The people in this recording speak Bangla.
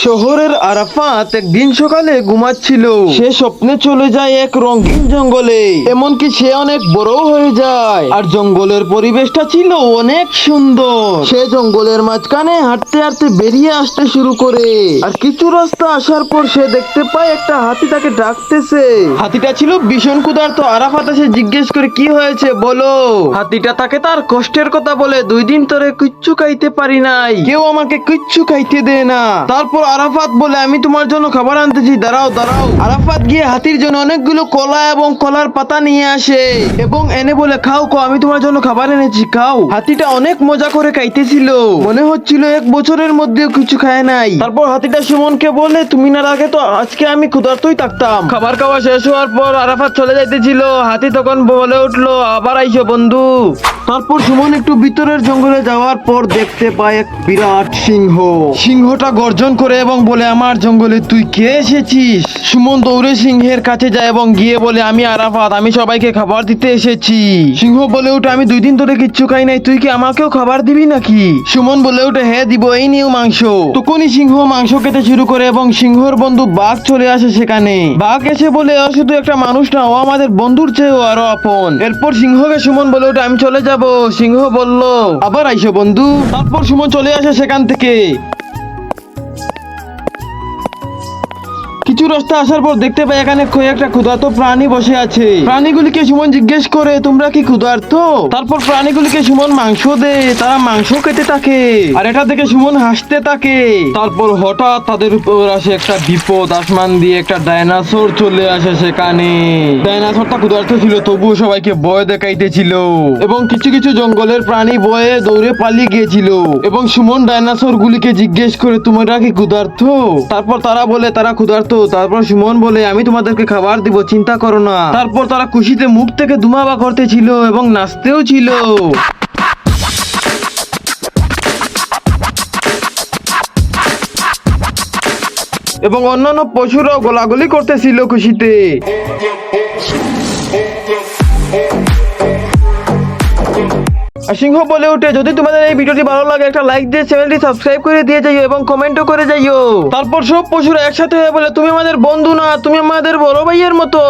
শহরের আরাফাত একদিন সকালে ঘুমাচ্ছিল। সে স্বপ্নে চলে যায় এক রঙিন জঙ্গলে। এমনকি সে অনেক বড় হয়ে যায়, আর জঙ্গলের পরিবেশটা ছিল অনেক সুন্দর। সে জঙ্গলের মাঝখানে হাঁটতে হাঁটতে বেরিয়ে আসতে শুরু করে, আর কিছু রাস্তা আসার পর সে দেখতে পায় একটা হাতি তাকে ডাকতেছে। হাতিটা ছিল ভীষণ ক্ষুধার্ত। আরাফাত এসে জিজ্ঞেস করে, কি হয়েছে বলো। হাতিটা তাকে তার কষ্টের কথা বলে, 2 দিন ধরে কিচ্ছু খাইতে পারি নাই, কেউ আমাকে কিচ্ছু খাইতে দেয় না। তারপর আরাফাত বলে, আমি তোমার জন্য খাবার আনতেছি, দাঁড়াও দাঁড়াও। আরাফাত গিয়ে হাতির জন্য অনেকগুলো কলা এবং কলার পাতা নিয়ে আসে এবং এনে বলে, খাও খাও, আমি তোমার জন্য খাবার এনেছি, খাও। হাতিটা অনেক মজা করে খাইতেছিল, মনে হচ্ছিল 1 বছরের মধ্যেও কিছু খায় নাই। তারপর হাতিটা সুমনকে বলে, তুমি না রাখে তো আজকে আমি ক্ষুধার্তই থাকতাম। খাবার খাওয়া শেষ হওয়ার পর আরাফাত চলে যাইতেছিল। হাতি তখন বলে উঠলো, আবার আইসো বন্ধু। তারপর সুমন একটু ভিতরের জঙ্গলে যাওয়ার পর দেখতে পায় এক বিরাট সিংহ। সিংহটা গর্জন করে এবং বলে, আমার জঙ্গলে তুই কে এসেছিস? সুমন দৌড়ে সিংহের কাছে যায় এবং গিয়ে বলে, আমি আরাফাত, আমি সবাইকে খাবার দিতে এসেছি। সিংহ বলে উঠে, আমি 2 দিন ধরে কিচ্ছু খাই নাই, তুই কি আমাকেও খাবার দিবি নাকি? সুমন বলে উঠে, হ্যাঁ দিব, এই নিও মাংস। তখনই সিংহ মাংস খেতে শুরু করে এবং সিংহর বন্ধু বাঘ চলে আসে সেখানে। বাঘ এসে বলে, ও শুধু একটা মানুষ না, ও আমাদের বন্ধুর চেয়েও আরো আপন। এরপর সিংহকে সুমন বলে উঠে, আমি চলে যাব। সিংহ বলল, আবার আইসো বন্ধু। তারপর সুমন চলে আসে সেখান থেকে। কিছু রাস্তা আসার পর দেখতে পাই এখানে কয়েকটা ক্ষুধার্ত প্রাণী বসে আছে। প্রাণীগুলিকে সুমন জিজ্ঞেস করে, তোমরা কি ক্ষুধার্ত? তারপর প্রাণীগুলিকে সুমন মাংস দেয়, তারা মাংস খেতে থাকে, আর এটা দেখে সুমন হাসতে থাকে। তারপর হঠাৎ তাদের উপর আসে একটা বিপদ। আসমান দিয়ে একটা ডাইনোসর চলে আসে সেখানে। ডাইনোসরটা ক্ষুধার্ত ছিল, তবুও সবাইকে ভয় দেখাইতেছিল, এবং কিছু কিছু জঙ্গলের প্রাণী ভয়ে দৌড়ে পালিয়ে গিয়েছিল। এবং সুমন ডাইনোসর গুলিকে জিজ্ঞেস করে, তোমরা কি ক্ষুধার্ত? তারপর তারা বলে তারা ক্ষুধার্ত। তারপর সুমন বলে, আমি তোমাদেরকে খাবার দিব, চিন্তা করো না। তারপর তারা খুশিতে মুখ থেকে ধুমাবা করতেছিল এবং নাচতেও ছিল। এবং অন্যান্য পশুরাও গোলাগুলি করতেছিল খুশিতে। আর সিংহ বলে উঠে, যদি তোমাদের এই ভিডিওটি ভালো লাগে একটা লাইক দিয়ে চ্যানেলটি সাবস্ক্রাইব করে দিয়ে যাইও এবং কমেন্টও করে যাইও। তারপর সব পশুরা একসাথে হয়ে বলে, তুমি আমাদের বন্ধু না, তুমি আমাদের বড় ভাইয়ের মতো।